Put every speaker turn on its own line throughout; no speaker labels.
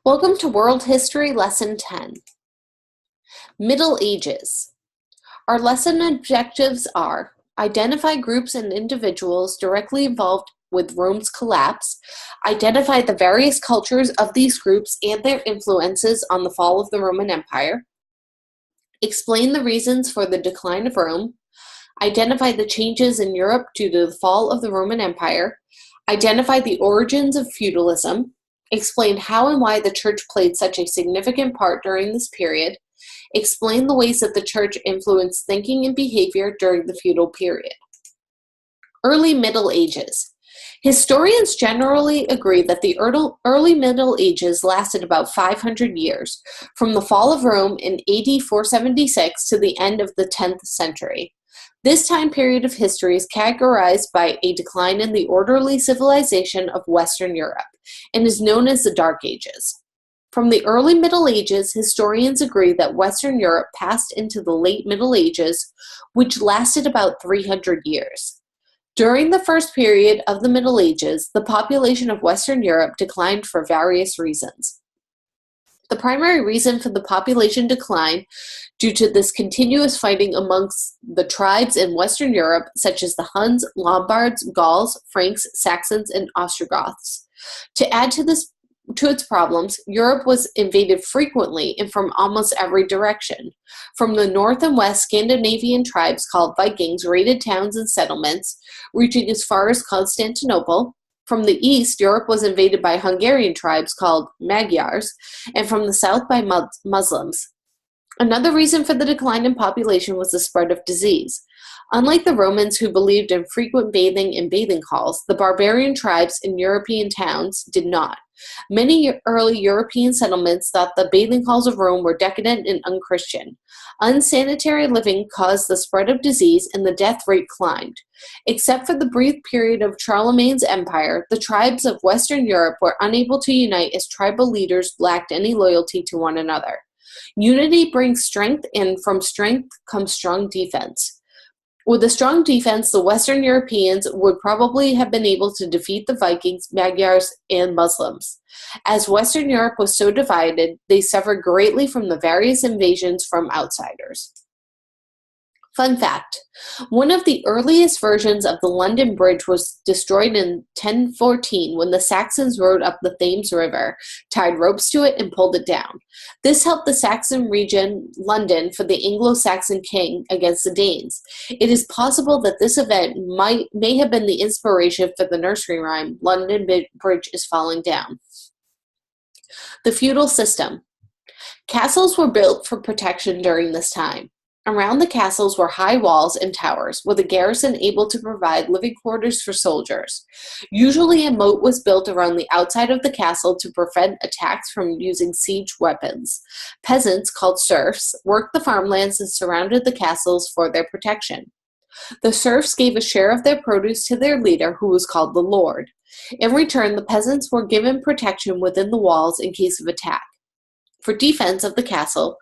Welcome to World History Lesson 10. Middle Ages. Our lesson objectives are: identify groups and individuals directly involved with Rome's collapse, identify the various cultures of these groups and their influences on the fall of the Roman Empire, explain the reasons for the decline of Rome, identify the changes in Europe due to the fall of the Roman Empire, identify the origins of feudalism, explain how and why the church played such a significant part during this period, explain the ways that the church influenced thinking and behavior during the feudal period. Early Middle Ages. Historians generally agree that the early Middle Ages lasted about 500 years, from the fall of Rome in AD 476 to the end of the 10th century. This time period of history is categorized by a decline in the orderly civilization of Western Europe and is known as the Dark Ages. From the early Middle Ages, historians agree that Western Europe passed into the late Middle Ages, which lasted about 300 years. During the first period of the Middle Ages, the population of Western Europe declined for various reasons. The primary reason for the population decline due to this continuous fighting amongst the tribes in Western Europe, such as the Huns, Lombards, Gauls, Franks, Saxons, and Ostrogoths. To add to its problems, Europe was invaded frequently and from almost every direction. From the north and west, Scandinavian tribes called Vikings raided towns and settlements, reaching as far as Constantinople. From the east, Europe was invaded by Hungarian tribes called Magyars, and from the south by Muslims. Another reason for the decline in population was the spread of disease. Unlike the Romans, who believed in frequent bathing in bathing halls, the barbarian tribes in European towns did not. Many early European settlements thought the bathing halls of Rome were decadent and unchristian. Unsanitary living caused the spread of disease, and the death rate climbed. Except for the brief period of Charlemagne's empire, the tribes of Western Europe were unable to unite as tribal leaders lacked any loyalty to one another. Unity brings strength, and from strength comes strong defense. With a strong defense, the Western Europeans would probably have been able to defeat the Vikings, Magyars, and Muslims. As Western Europe was so divided, they suffered greatly from the various invasions from outsiders. Fun fact: one of the earliest versions of the London Bridge was destroyed in 1014 when the Saxons rode up the Thames River, tied ropes to it, and pulled it down. This helped the Saxon region, London, for the Anglo-Saxon king against the Danes. It is possible that this event may have been the inspiration for the nursery rhyme, "London Bridge is falling down." The feudal system. Castles were built for protection during this time. Around the castles were high walls and towers, with a garrison able to provide living quarters for soldiers. Usually a moat was built around the outside of the castle to prevent attacks from using siege weapons. Peasants, called serfs, worked the farmlands and surrounded the castles for their protection. The serfs gave a share of their produce to their leader, who was called the lord. In return, the peasants were given protection within the walls in case of attack. For defense of the castle,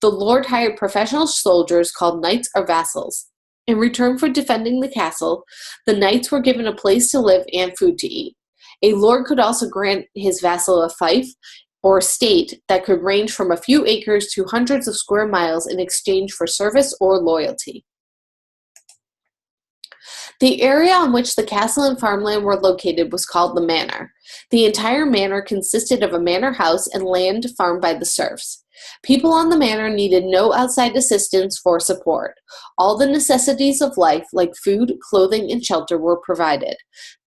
the lord hired professional soldiers called knights or vassals. In return for defending the castle, the knights were given a place to live and food to eat. A lord could also grant his vassal a fief or estate that could range from a few acres to hundreds of square miles in exchange for service or loyalty. The area on which the castle and farmland were located was called the manor. The entire manor consisted of a manor house and land farmed by the serfs. People on the manor needed no outside assistance for support. All the necessities of life, like food, clothing, and shelter, were provided.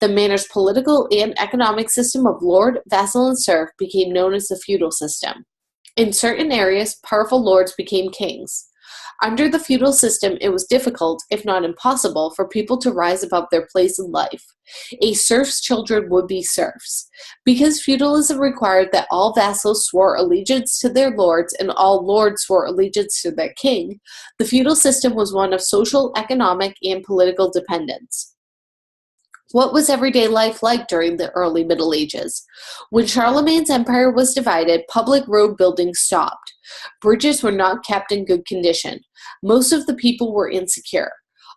The manor's political and economic system of lord, vassal, and serf became known as the feudal system. In certain areas, powerful lords became kings. Under the feudal system, it was difficult, if not impossible, for people to rise above their place in life. A serf's children would be serfs. Because feudalism required that all vassals swore allegiance to their lords and all lords swore allegiance to their king, the feudal system was one of social, economic, and political dependence. What was everyday life like during the early Middle Ages? When Charlemagne's empire was divided, public road building stopped. Bridges were not kept in good condition. Most of the people were insecure.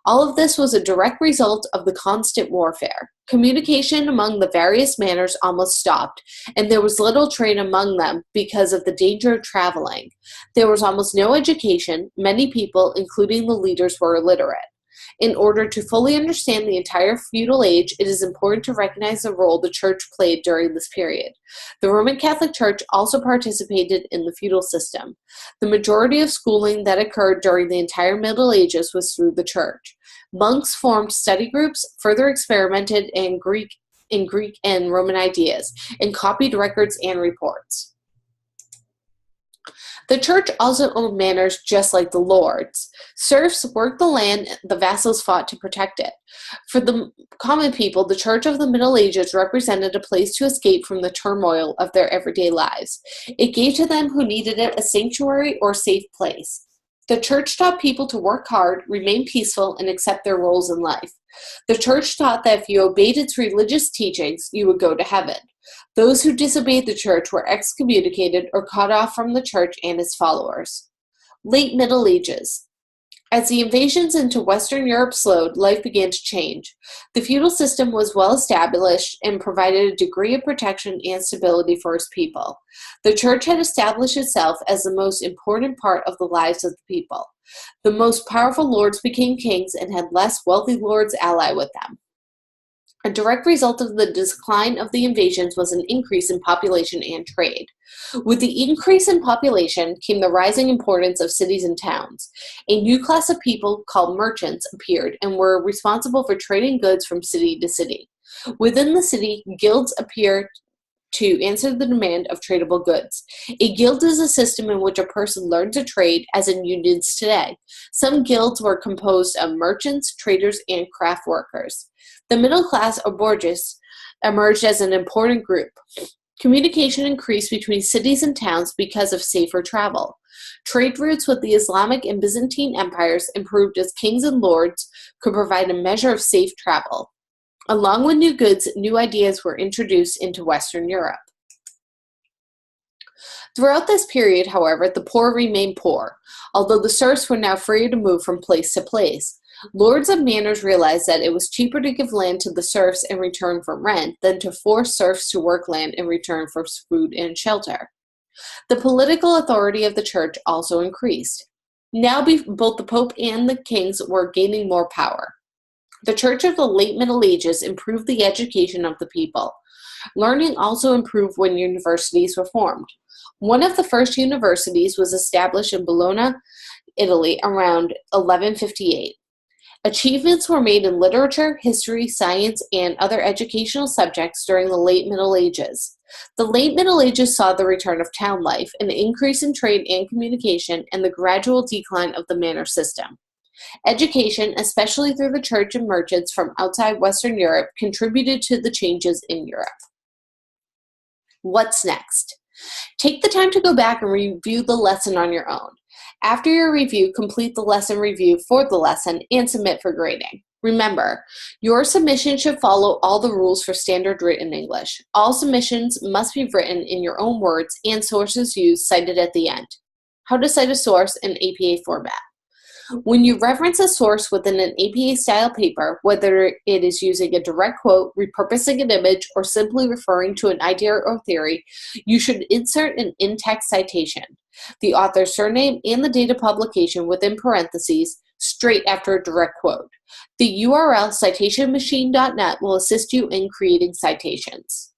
All of this was a direct result of the constant warfare. Communication among the various manors almost stopped, and there was little trade among them because of the danger of traveling. There was almost no education. Many people, including the leaders, were illiterate. In order to fully understand the entire feudal age, it is important to recognize the role the Church played during this period. The Roman Catholic Church also participated in the feudal system. The majority of schooling that occurred during the entire Middle Ages was through the Church. Monks formed study groups, further experimented in Greek and Roman ideas, and copied records and reports. The church also owned manors just like the lords. Serfs worked the land, the vassals fought to protect it. For the common people, the Church of the Middle Ages represented a place to escape from the turmoil of their everyday lives. It gave to them who needed it a sanctuary or safe place. The church taught people to work hard, remain peaceful, and accept their roles in life. The church taught that if you obeyed its religious teachings, you would go to heaven. Those who disobeyed the church were excommunicated or cut off from the church and its followers. Late Middle Ages. As the invasions into Western Europe slowed, life began to change. The feudal system was well established and provided a degree of protection and stability for its people. The church had established itself as the most important part of the lives of the people. The most powerful lords became kings and had less wealthy lords ally with them. A direct result of the decline of the invasions was an increase in population and trade. With the increase in population came the rising importance of cities and towns. A new class of people called merchants appeared and were responsible for trading goods from city to city. Within the city, guilds appeared to answer the demand of tradable goods. A guild is a system in which a person learns a trade, as in unions today. Some guilds were composed of merchants, traders, and craft workers. The middle class, or bourgeois, emerged as an important group. Communication increased between cities and towns because of safer travel. Trade routes with the Islamic and Byzantine empires improved as kings and lords could provide a measure of safe travel. Along with new goods, new ideas were introduced into Western Europe. Throughout this period, however, the poor remained poor, although the serfs were now free to move from place to place. Lords of manors realized that it was cheaper to give land to the serfs in return for rent than to force serfs to work land in return for food and shelter. The political authority of the church also increased. Now both the Pope and the kings were gaining more power. The Church of the late Middle Ages improved the education of the people. Learning also improved when universities were formed. One of the first universities was established in Bologna, Italy, around 1158. Achievements were made in literature, history, science, and other educational subjects during the late Middle Ages. The late Middle Ages saw the return of town life, an increase in trade and communication, and the gradual decline of the manor system. Education, especially through the church and merchants from outside Western Europe, contributed to the changes in Europe. What's next? Take the time to go back and review the lesson on your own. After your review, complete the lesson review for the lesson and submit for grading. Remember, your submission should follow all the rules for standard written English. All submissions must be written in your own words and sources used cited at the end. How to cite a source in APA format. When you reference a source within an APA-style paper, whether it is using a direct quote, repurposing an image, or simply referring to an idea or theory, you should insert an in-text citation, the author's surname and the date of publication within parentheses, straight after a direct quote. The URL citationmachine.net will assist you in creating citations.